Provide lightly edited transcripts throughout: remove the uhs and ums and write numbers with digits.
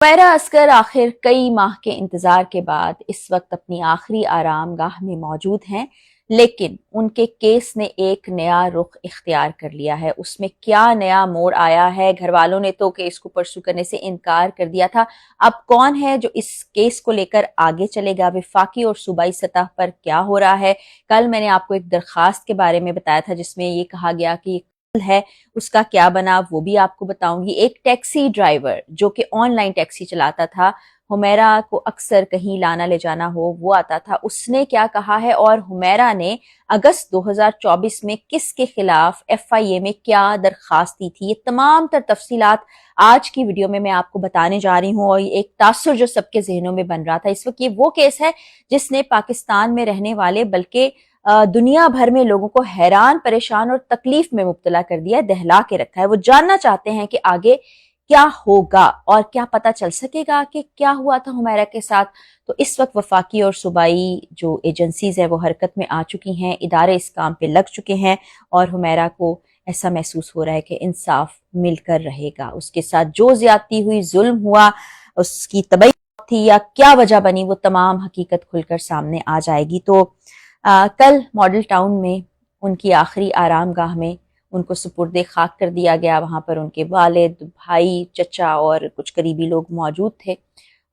हुमैरा असगर आखिर कई माह के इंतजार के बाद इस वक्त अपनी आखिरी आराम गाह में मौजूद हैं, लेकिन उनके केस ने एक नया रुख इख्तियार कर लिया है। उसमें क्या नया मोड़ आया है? घर वालों ने तो केस को परसू करने से इनकार कर दिया था। अब कौन है जो इस केस को लेकर आगे चलेगा? वफाकी और सूबाई सतह पर क्या हो रहा है? कल मैंने आपको एक दरखास्त के बारे में बताया था जिसमें ये कहा गया कि है, उसका क्या बना वो भी आपको बताऊंगी। एक टैक्सी ड्राइवर जो कि ऑनलाइन टैक्सी चलाता था, हुमैरा को अक्सर कहीं लाना ले जाना हो वो आता था, उसने क्या कहा है और हुमैरा ने अगस्त 2024 में किसके खिलाफ एफआईए में क्या दरखास्त दी थी, ये तमाम तर तफसीलात आज की वीडियो में मैं आपको बताने जा रही हूँ। और एक तासुर जो सबके जहनों में बन रहा था इस वक्त, ये वो केस है जिसने पाकिस्तान में रहने वाले बल्कि दुनिया भर में लोगों को हैरान, परेशान और तकलीफ में मुब्तला कर दिया है, दहला के रखा है। वो जानना चाहते हैं कि आगे क्या होगा और क्या पता चल सकेगा कि क्या हुआ था हुमैरा के साथ। तो इस वक्त वफाकी और सूबाई जो एजेंसीज है वो हरकत में आ चुकी हैं, इदारे इस काम पे लग चुके हैं और हुमैरा को ऐसा महसूस हो रहा है कि इंसाफ मिलकर रहेगा। उसके साथ जो ज्यादती हुई, जुल्म हुआ, उसकी तबई थी या क्या वजह बनी, वो तमाम हकीकत खुलकर सामने आ जाएगी। तो कल मॉडल टाउन में उनकी आखिरी आराम गाह में उनको सुपुर्दे खाक कर दिया गया। वहां पर उनके वालिद, भाई, चचा और कुछ करीबी लोग मौजूद थे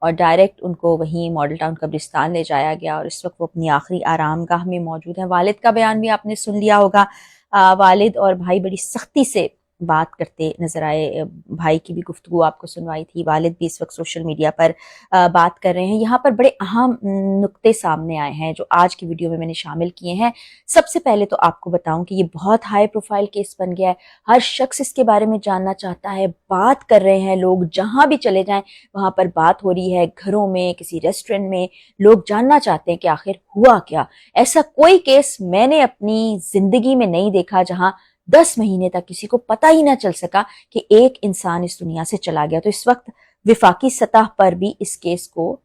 और डायरेक्ट उनको वहीं मॉडल टाउन कब्रिस्तान ले जाया गया और इस वक्त वो अपनी आखिरी आराम गाह में मौजूद हैं। वालिद का बयान भी आपने सुन लिया होगा। वालिद और भाई बड़ी सख्ती से बात करते नजर आए। भाई की भी गुफ्तगू आपको सुनवाई थी, वालिद भी इस वक्त सोशल मीडिया पर बात कर रहे हैं। यहाँ पर बड़े अहम नुक्ते सामने आए हैं जो आज की वीडियो में मैंने शामिल किए हैं। सबसे पहले तो आपको बताऊं कि ये बहुत हाई प्रोफाइल केस बन गया है, हर शख्स इसके बारे में जानना चाहता है, बात कर रहे हैं लोग, जहां भी चले जाएं वहां पर बात हो रही है, घरों में, किसी रेस्टोरेंट में लोग जानना चाहते हैं कि आखिर हुआ क्या। ऐसा कोई केस मैंने अपनी जिंदगी में नहीं देखा जहां 10 महीने तक किसी को पता ही ना चल सका कि एक इंसान इस दुनिया से चला गया। तो इस वक्त विफाकी सतह पर भी इस केस को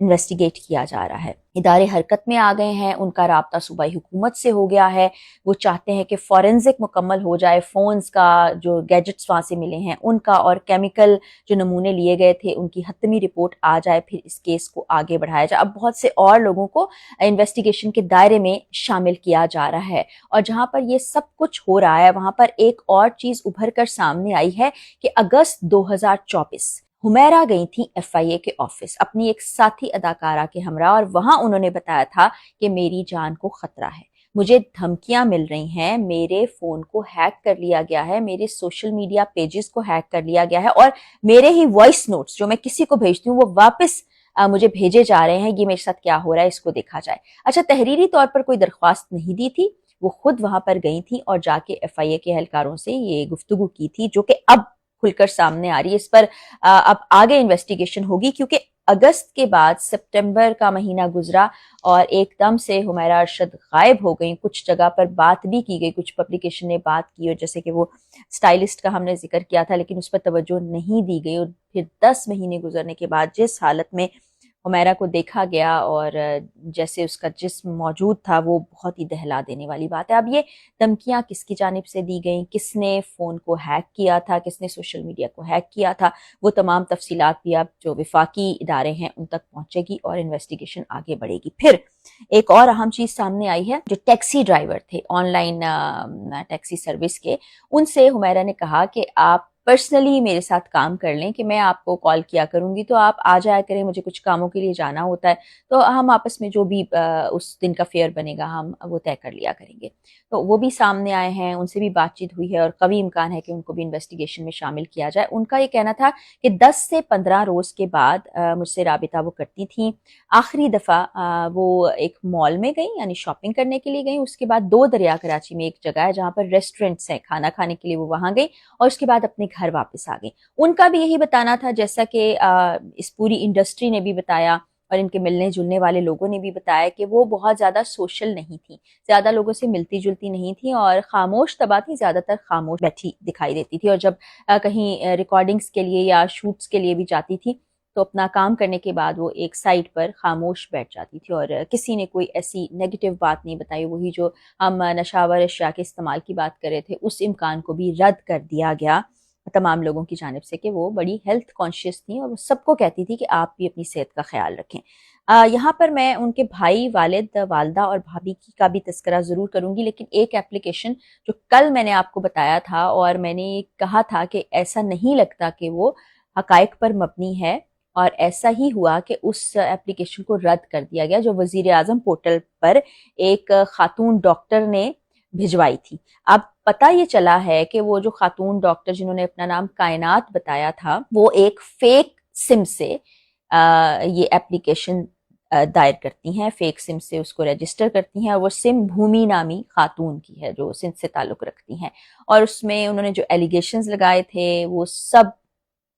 इन्वेस्टिगेट किया जा रहा है। इदारे हरकत में आ गए हैं, उनका राब्ता सूबाई हुकूमत से हो गया है। वो चाहते हैं कि फॉरेंसिक मुकम्मल हो जाए, फोन्स का जो गैजेट्स वहां से मिले हैं उनका और केमिकल जो नमूने लिए गए थे उनकी हतमी रिपोर्ट आ जाए, फिर इस केस को आगे बढ़ाया जाए। अब बहुत से और लोगों को इन्वेस्टिगेशन के दायरे में शामिल किया जा रहा है और जहां पर ये सब कुछ हो रहा है वहां पर एक और चीज उभर कर सामने आई है कि अगस्त 2024 हुमैरा गई थी एफआईए के ऑफिस अपनी एक साथी अदाकारा के हमरा और वहां उन्होंने बताया था कि मेरी जान को खतरा है, मुझे धमकियां मिल रही हैं, मेरे फोन को हैक कर लिया गया है, मेरे सोशल मीडिया पेजेस को हैक कर लिया गया है और मेरे ही वॉइस नोट्स जो मैं किसी को भेजती हूँ वो वापस मुझे भेजे जा रहे हैं। ये मेरे साथ क्या हो रहा है इसको देखा जाए। अच्छा, तहरीरी तौर पर कोई दरख्वास्त नहीं दी थी, वो खुद वहां पर गई थी और जाके एफआईए के एहलकारों से ये गुफ्तगू की थी जो कि अब खुलकर सामने आ रही है। इस पर अब आगे इन्वेस्टिगेशन होगी क्योंकि अगस्त के बाद सितंबर का महीना गुजरा और एकदम से हुमैरा अरशद गायब हो गई। कुछ जगह पर बात भी की गई, कुछ पब्लिकेशन ने बात की और जैसे कि वो स्टाइलिस्ट का हमने जिक्र किया था लेकिन उस पर तवज्जो नहीं दी गई। और फिर 10 महीने गुजरने के बाद जिस हालत में हुमैरा को देखा गया और जैसे उसका जिस्म मौजूद था वो बहुत ही दहला देने वाली बात है। अब ये धमकियां किसकी जानिब से दी गई, किसने फ़ोन को हैक किया था, किसने सोशल मीडिया को हैक किया था, वो तमाम तफसीलात भी अब जो विफाकी इदारे हैं उन तक पहुंचेगी और इन्वेस्टिगेशन आगे बढ़ेगी। फिर एक और अहम चीज़ सामने आई है, जो टैक्सी ड्राइवर थे ऑनलाइन टैक्सी सर्विस के, उनसे हुमैरा ने कहा कि आप पर्सनली मेरे साथ काम कर लें कि मैं आपको कॉल किया करूंगी तो आप आ जाया करें, मुझे कुछ कामों के लिए जाना होता है तो हम आपस में जो भी उस दिन का फेयर बनेगा हम वो तय कर लिया करेंगे। तो वो भी सामने आए हैं, उनसे भी बातचीत हुई है और कभी इम्कान है कि उनको भी इन्वेस्टिगेशन में शामिल किया जाए। उनका ये कहना था कि 10 से 15 रोज के बाद मुझसे राबिता वो करती थी। आखिरी दफ़ा वो एक मॉल में गई यानी शॉपिंग करने के लिए गई, उसके बाद 2 दरिया कराची में एक जगह है जहाँ पर रेस्टोरेंट्स हैं, खाना खाने के लिए वो वहाँ गई और उसके बाद अपने घर वापस आ गई। उनका भी यही बताना था जैसा कि इस पूरी इंडस्ट्री ने भी बताया और इनके मिलने जुलने वाले लोगों ने भी बताया कि वो बहुत ज्यादा सोशल नहीं थी, ज्यादा लोगों से मिलती जुलती नहीं थी और खामोश तबा थी, ज्यादातर खामोश बैठी दिखाई देती थी और जब कहीं रिकॉर्डिंग्स के लिए या शूट्स के लिए भी जाती थी तो अपना काम करने के बाद वो एक साइड पर खामोश बैठ जाती थी और किसी ने कोई ऐसी नेगेटिव बात नहीं बताई। वही जो हम नशावर अशिया के इस्तेमाल की बात कर रहे थे उस इम्कान को भी रद्द कर दिया गया تمام لوگوں کی جانب سے کہ وہ بڑی ہیلتھ کانشیس تھیں اور وہ سب کو کہتی تھی کہ آپ بھی اپنی صحت کا خیال رکھیں۔ یہاں پر میں ان کے بھائی، والد، والدہ اور بھابھی کی کا بھی تذکرہ ضرور کروں گی، لیکن ایک اپلیکیشن جو کل میں نے آپ کو بتایا تھا اور میں نے کہا تھا کہ ایسا نہیں لگتا کہ وہ حقائق پر مبنی ہے، اور ایسا ہی ہوا کہ اس اپلیکیشن کو رد کر دیا گیا جو وزیر اعظم پورٹل پر ایک خاتون ڈاکٹر نے بھجوائی تھی۔ اب پتہ یہ چلا ہے کہ وہ جو خاتون ڈاکٹر جنہوں نے اپنا نام کائنات بتایا تھا، وہ ایک فیک سم سے یہ اپلیکیشن دائر کرتی ہیں، فیک سم سے اس کو رجسٹر کرتی ہیں، اور وہ سم بھومی نامی خاتون کی ہے جو سندھ سے تعلق رکھتی ہیں، اور اس میں انہوں نے جو ایلیگیشنز لگائے تھے وہ سب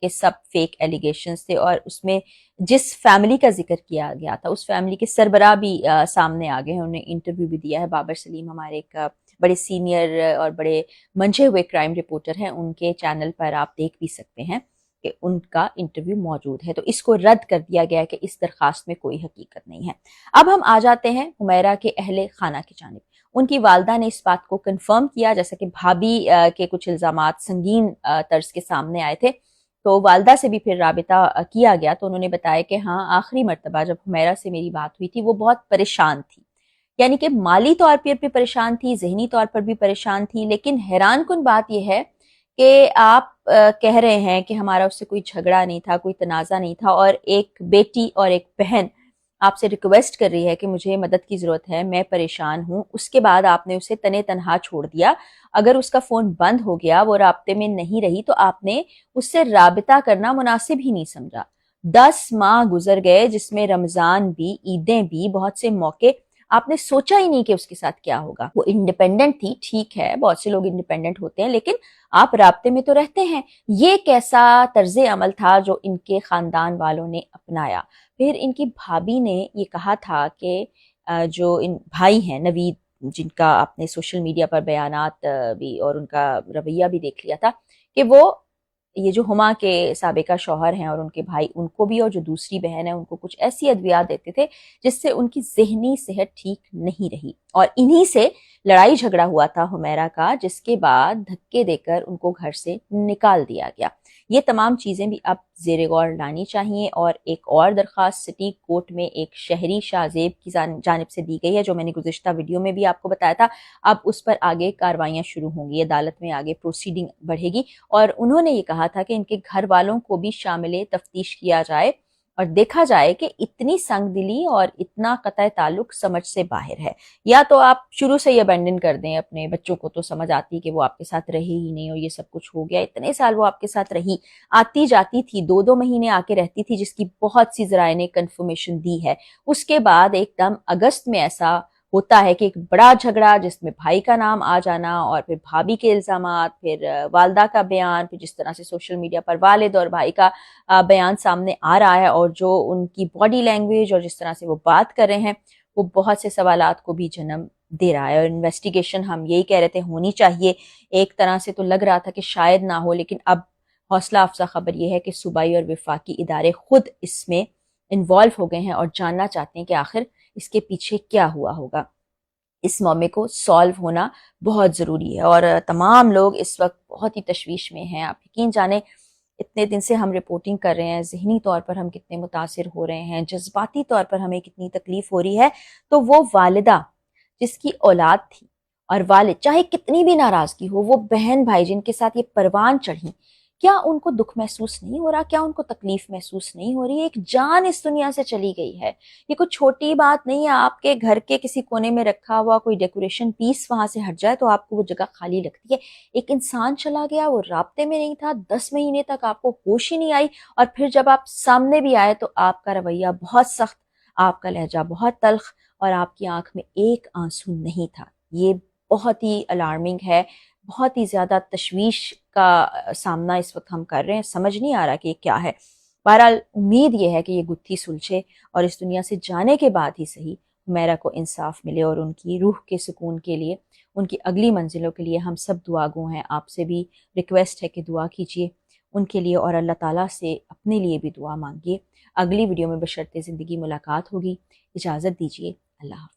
کے سب فیک ایلیگیشنز تھے، اور اس میں جس فیملی کا ذکر کیا گیا تھا اس فیملی کے سربراہ بھی سامنے آ گئے ہیں، انہوں نے انٹرویو بھی دیا ہے۔ بابر سلیم ہمارے ایک بڑے سینئر اور بڑے منجھے ہوئے کرائم رپورٹر ہیں، ان کے چینل پر آپ دیکھ بھی سکتے ہیں کہ ان کا انٹرویو موجود ہے۔ تو اس کو رد کر دیا گیا کہ اس درخواست میں کوئی حقیقت نہیں ہے۔ اب ہم آ جاتے ہیں حمیرہ کے اہل خانہ کی جانب۔ ان کی والدہ نے اس بات کو کنفرم کیا، جیسا کہ بھابھی کے کچھ الزامات سنگین طرز کے سامنے آئے تھے، تو والدہ سے بھی پھر رابطہ کیا گیا تو انہوں نے بتایا کہ ہاں، آخری مرتبہ جب حمیرہ سے میری بات ہوئی تھی وہ بہت پریشان تھی، یعنی کہ مالی طور پر بھی پریشان تھی، ذہنی طور پر بھی پریشان تھی، لیکن حیران کن بات یہ ہے کہ آپ کہہ رہے ہیں کہ ہمارا اس سے کوئی جھگڑا نہیں تھا، کوئی تنازع نہیں تھا، اور ایک بیٹی اور ایک بہن آپ سے ریکویسٹ کر رہی ہے کہ مجھے مدد کی ضرورت ہے، میں پریشان ہوں، اس کے بعد آپ نے اسے تنے تنہا چھوڑ دیا۔ اگر اس کا فون بند ہو گیا، وہ رابطے میں نہیں رہی، تو آپ نے اس سے رابطہ کرنا مناسب ہی نہیں سمجھا۔ 10 ماہ گزر گئے جس میں رمضان بھی، عیدیں بھی، بہت سے موقع، آپ نے سوچا ہی نہیں کہ اس کے ساتھ کیا ہوگا۔ وہ انڈیپینڈنٹ تھی، ٹھیک ہے، بہت سے لوگ انڈیپینڈنٹ ہوتے ہیں، لیکن آپ رابطے میں تو رہتے ہیں۔ یہ کیسا طرز عمل تھا جو ان کے خاندان والوں نے اپنایا؟ پھر ان کی بھابھی نے یہ کہا تھا کہ جو ان بھائی ہیں نوید، جن کا آپ نے سوشل میڈیا پر بیانات بھی اور ان کا رویہ بھی دیکھ لیا تھا، کہ وہ یہ جو ہما کے سابقہ شوہر ہیں اور ان کے بھائی، ان کو بھی اور جو دوسری بہن ہے ان کو کچھ ایسی ادویات دیتے تھے جس سے ان کی ذہنی صحت ٹھیک نہیں رہی، اور انہی سے لڑائی جھگڑا ہوا تھا حمیرہ کا، جس کے بعد دھکے دے کر ان کو گھر سے نکال دیا گیا۔ یہ تمام چیزیں بھی اب زیر غور لانی چاہیے، اور ایک اور درخواست سٹی کورٹ میں ایک شہری شاہ زیب کی جانب سے دی گئی ہے، جو میں نے گزشتہ ویڈیو میں بھی آپ کو بتایا تھا۔ اب اس پر آگے کاروائیاں شروع ہوں گی، عدالت میں آگے پروسیڈنگ بڑھے گی، اور انہوں نے یہ کہا تھا کہ ان کے گھر والوں کو بھی شامل تفتیش کیا جائے اور دیکھا جائے کہ اتنی سنگ دلی اور اتنا قطع تعلق سمجھ سے باہر ہے، یا تو آپ شروع سے ہی ابینڈن کر دیں اپنے بچوں کو، تو سمجھ آتی کہ وہ آپ کے ساتھ رہی ہی نہیں اور یہ سب کچھ ہو گیا۔ اتنے سال وہ آپ کے ساتھ رہی، آتی جاتی تھی، 2 مہینے آ کے رہتی تھی، جس کی بہت سی ذرائع نے کنفرمیشن دی ہے۔ اس کے بعد ایک دم اگست میں ایسا ہوتا ہے کہ ایک بڑا جھگڑا جس میں بھائی کا نام آ جانا، اور پھر بھابھی کے الزامات، پھر والدہ کا بیان، پھر جس طرح سے سوشل میڈیا پر والد اور بھائی کا بیان سامنے آ رہا ہے، اور جو ان کی باڈی لینگویج اور جس طرح سے وہ بات کر رہے ہیں، وہ بہت سے سوالات کو بھی جنم دے رہا ہے۔ اور انویسٹیگیشن ہم یہی کہہ رہے تھے ہونی چاہیے، ایک طرح سے تو لگ رہا تھا کہ شاید نہ ہو، لیکن اب حوصلہ افزا خبر یہ ہے کہ صوبائی اور وفاقی ادارے خود اس میں انوالو ہو گئے ہیں اور جاننا چاہتے ہیں کہ آخر اس کے پیچھے کیا ہوا ہوگا۔ اس معاملے کو سالو ہونا بہت ضروری ہے، اور تمام لوگ اس وقت بہت ہی تشویش میں ہیں۔ آپ یقین جانیں، اتنے دن سے ہم رپورٹنگ کر رہے ہیں، ذہنی طور پر ہم کتنے متاثر ہو رہے ہیں، جذباتی طور پر ہمیں کتنی تکلیف ہو رہی ہے۔ تو وہ والدہ جس کی اولاد تھی، اور والد چاہے کتنی بھی ناراضگی ہو، وہ بہن بھائی جن کے ساتھ یہ پروان چڑھی، کیا ان کو دکھ محسوس نہیں ہو رہا؟ کیا ان کو تکلیف محسوس نہیں ہو رہی؟ ایک جان اس دنیا سے چلی گئی ہے، یہ کوئی چھوٹی بات نہیں ہے۔ آپ کے گھر کے کسی کونے میں رکھا ہوا کوئی ڈیکوریشن پیس وہاں سے ہٹ جائے تو آپ کو وہ جگہ خالی لگتی ہے۔ ایک انسان چلا گیا، وہ رابطے میں نہیں تھا، 10 مہینے تک آپ کو ہوش ہی نہیں آئی، اور پھر جب آپ سامنے بھی آئے تو آپ کا رویہ بہت سخت، آپ کا لہجہ بہت تلخ، اور آپ کی آنکھ میں ایک آنسو نہیں تھا۔ یہ بہت ہی الارمنگ ہے، بہت ہی زیادہ تشویش کا سامنا اس وقت ہم کر رہے ہیں، سمجھ نہیں آ رہا کہ یہ کیا ہے۔ بہرحال امید یہ ہے کہ یہ گتھی سلجھے اور اس دنیا سے جانے کے بعد ہی صحیح حمیرہ کو انصاف ملے، اور ان کی روح کے سکون کے لیے، ان کی اگلی منزلوں کے لیے ہم سب دعا گو ہیں۔ آپ سے بھی ریکویسٹ ہے کہ دعا کیجیے ان کے لیے، اور اللہ تعالیٰ سے اپنے لیے بھی دعا مانگیے۔ اگلی ویڈیو میں بشرط زندگی ملاقات ہوگی، اجازت دیجیے، اللہ حافظ۔